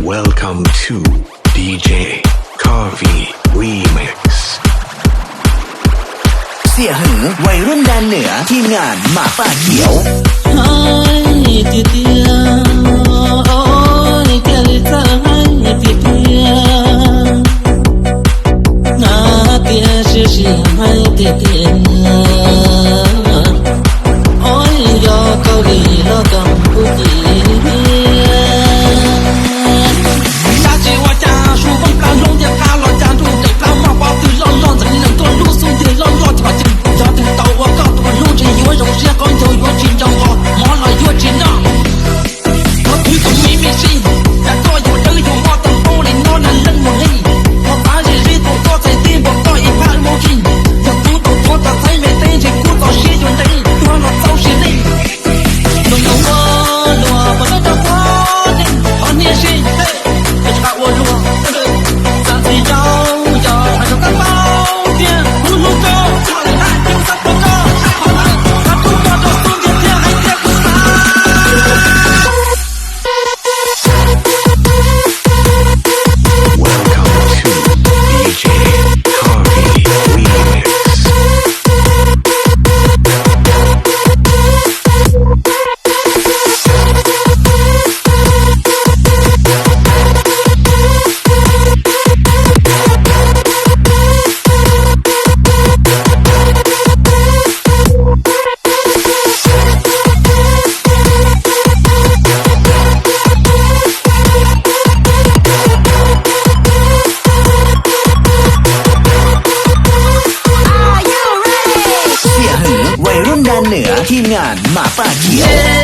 Welcome to DJ Coffee Remix เสี่ยหือวัยรุ่นแดนเหนือทีมงานหมาป่าเขียวให้ติเตียโอ้ยเกลิตาให้ติเตียนาเตียชิชิให้ติเตียโอ้ยยอเกาหลีแล้วกัมพูชี下起我家书本干龙的干了家住得干嘛把对浪浪子能多路送的浪浪条件家的到我告诉我路程有肉些刚就有紧张我马上有紧张我推动秘密性在多有人有我等包里我能认我黑我把日日都多在地我到一盘我进要不都多的才没得这古早些有人多了早些内弄得我落不得的花呢我年轻我说咱最摇摇还有个包点不如走唱的爱听咱不走好了咱不把这送进天还别不散 Welcome to DJ Coffee Remixเสี่ยหือวัยรุ่นแดนเหนือทีมงานหมาป่าเขียว